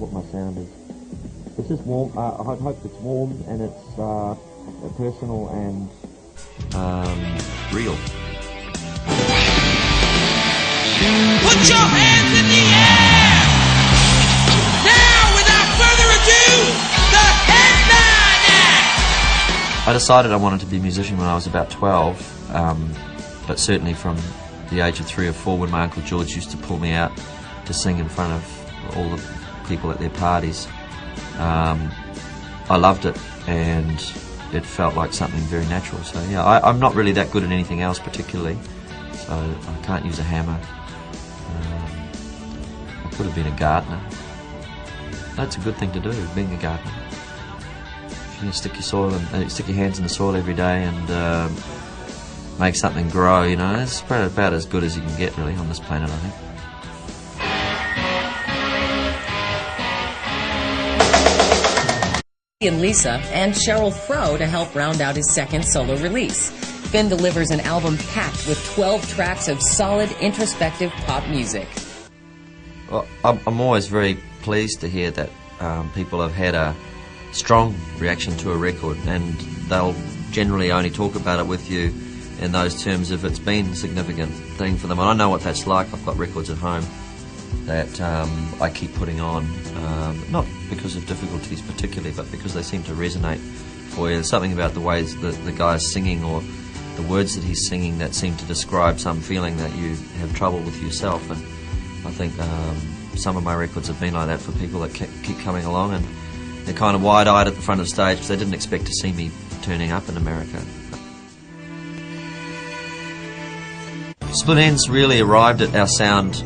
what my sound is. It's just warm. I hope it's warm and it's personal and real. Put your hands in the air! Now, without further ado, the headline act! I decided I wanted to be a musician when I was about 12, but certainly from the age of 3 or 4 when my Uncle George used to pull me out to sing in front of all the people at their parties. I loved it, and it felt like something very natural. So yeah, I'm not really that good at anything else particularly, so I can't use a hammer. I could have been a gardener. That's a good thing to do, being a gardener. You can stick your hands in the soil every day and make something grow. You know, it's about as good as you can get really on this planet, I think. And Lisa and Cheryl Frow to help round out his second solo release. Finn delivers an album packed with 12 tracks of solid, introspective pop music. Well, I'm always very pleased to hear that people have had a strong reaction to a record, and they'll generally only talk about it with you in those terms if it's been a significant thing for them. And I know what that's like. I've got records at home that I keep putting on, not because of difficulties particularly, but because they seem to resonate for you. There's something about the ways that the guy's singing or the words that he's singing that seem to describe some feeling that you have trouble with yourself, and I think some of my records have been like that for people that keep coming along, and they're kind of wide-eyed at the front of the stage because they didn't expect to see me turning up in America. Split Enz really arrived at our sound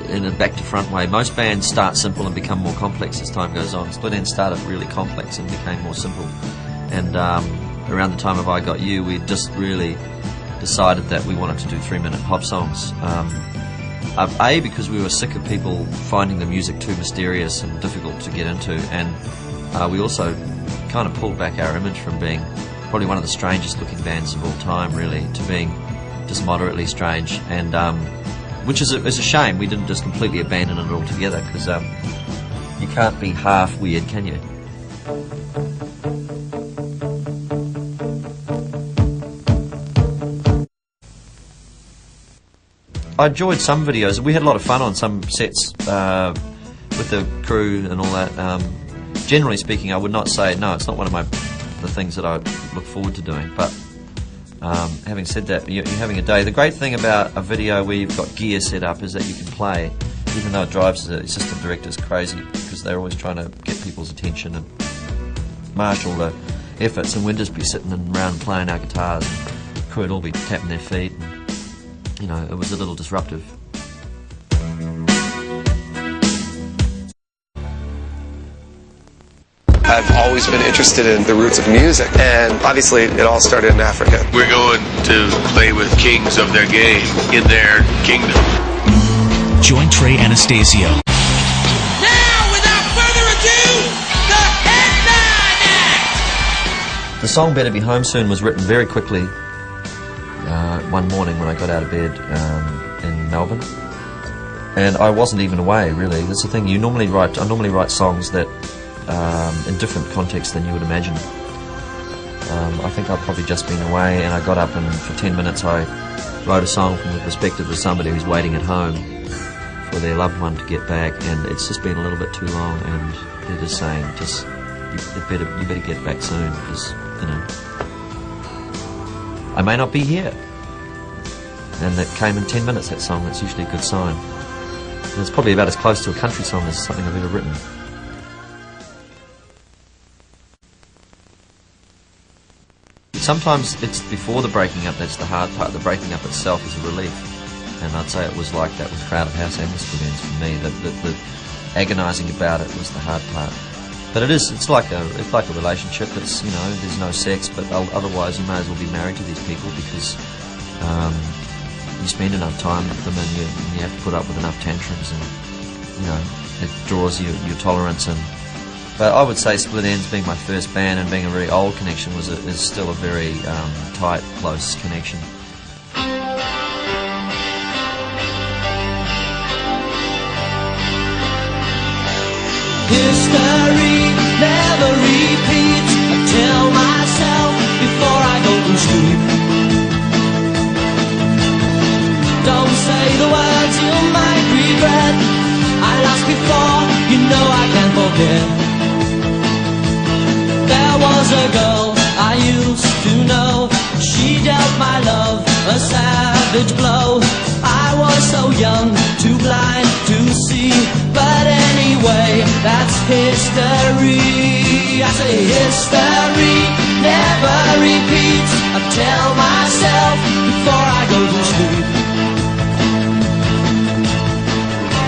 in a back-to-front way. Most bands start simple and become more complex as time goes on. Split Enz started really complex and became more simple. And around the time of I Got You, we just really decided that we wanted to do 3-minute pop songs. A, because we were sick of people finding the music too mysterious and difficult to get into, and we also kind of pulled back our image from being probably one of the strangest looking bands of all time, really, to being just moderately strange, and which is a shame. We didn't just completely abandon it altogether, because you can't be half weird, can you? I enjoyed some videos. We had a lot of fun on some sets with the crew and all that. Generally speaking, I would not say, no, it's not one of the things that I look forward to doing, but having said that, you're having a day. The great thing about a video where you've got gear set up is that you can play, even though it drives the assistant directors crazy, because they're always trying to get people's attention and marshal the efforts, and we'd just be sitting around playing our guitars, and the crew would all be tapping their feet, and, you know, it was a little disruptive. I've always been interested in the roots of music, and obviously it all started in Africa. We're going to play with kings of their game in their kingdom. Join Trey Anastasio. Now, without further ado, the headline act! The song Better Be Home Soon was written very quickly one morning when I got out of bed in Melbourne, and I wasn't even away, really. That's the thing. I normally write songs that in different contexts than you would imagine. I think I'd probably just been away, and I got up and for 10 minutes I wrote a song from the perspective of somebody who's waiting at home for their loved one to get back, and it's just been a little bit too long, and they're just saying, you better get back soon, because, you know, I may not be here. And that came in 10 minutes, that song. That's usually a good sign. And it's probably about as close to a country song as something I've ever written. Sometimes it's before the breaking up that's the hard part. The breaking up itself is a relief, and I'd say it was like that with Crowded House and the Split Enz for me. The agonising about it was the hard part. But it's like a relationship. It's, you know, there's no sex, but otherwise you may as well be married to these people, because you spend enough time with them, and you have to put up with enough tantrums, and, you know, it draws your tolerance. And but I would say Split Enz, being my first band and being a very old connection, is still a very tight, close connection. History never repeats. I tell myself before I go to sleep. Don't say the words you might regret. I lost before, you know I can't forget. There was a girl I used to know. She dealt my love a savage blow. I was so young, too blind to see. But anyway, that's history. I say history never repeats. I tell myself before I go to sleep.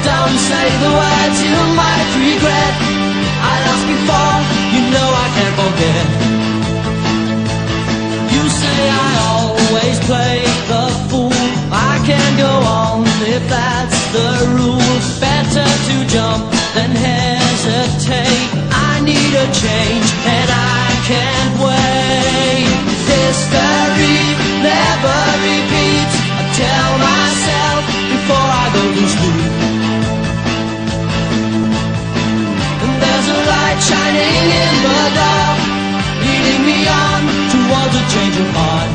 Don't say the words you might regret. I lost before, you know I can't forget. You say I always play the fool. I can't go on if that's the rule. Better to jump than hesitate. I need a change and I can't wait. History never repeats. I tell myself before I go to sleep. And there's a light shining in the dark, leading me on towards a change of heart.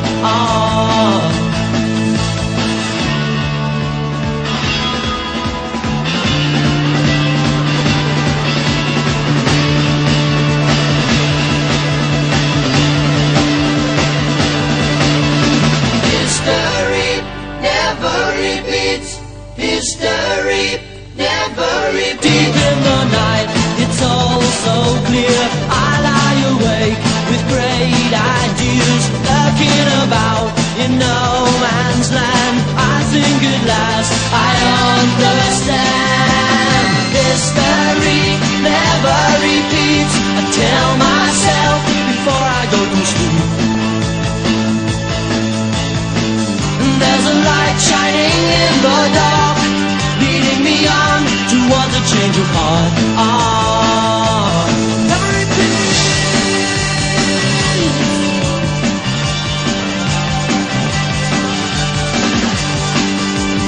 History never repeats. History never repeats. Deep in the night, it's all so clear. I lie awake with great ideas, lurking about in no man's land. I think at last I understand. History never repeats. I tell myself before I go to sleep. There's a light shining in the dark, leading me on towards a change of heart. Never repeat.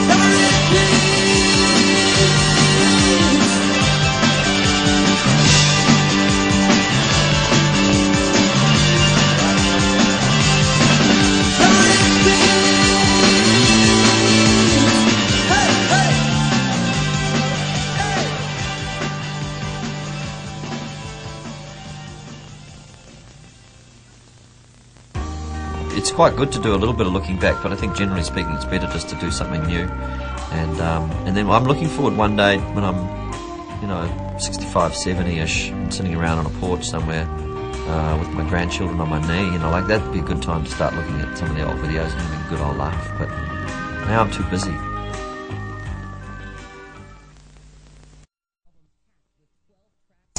Never repeat. It's quite good to do a little bit of looking back, but I think generally speaking it's better just to do something new. And then I'm looking forward one day when I'm, 65, 70-ish, and sitting around on a porch somewhere with my grandchildren on my knee, like that'd be a good time to start looking at some of the old videos and having a good old laugh. But now I'm too busy.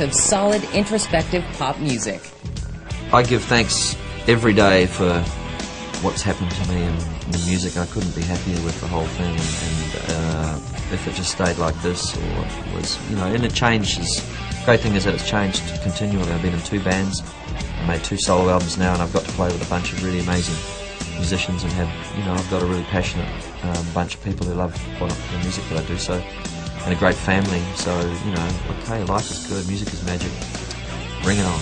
Of solid, introspective pop music. I give thanks every day for what's happened to me in the music. I couldn't be happier with the whole thing, and if it just stayed like this, or was, and it changes. The great thing is that it's changed continually. I've been in 2 bands, I made 2 solo albums now, and I've got to play with a bunch of really amazing musicians, and have, I've got a really passionate bunch of people who love the music that I do, so, and a great family, so, okay, life is good, music is magic, bring it on.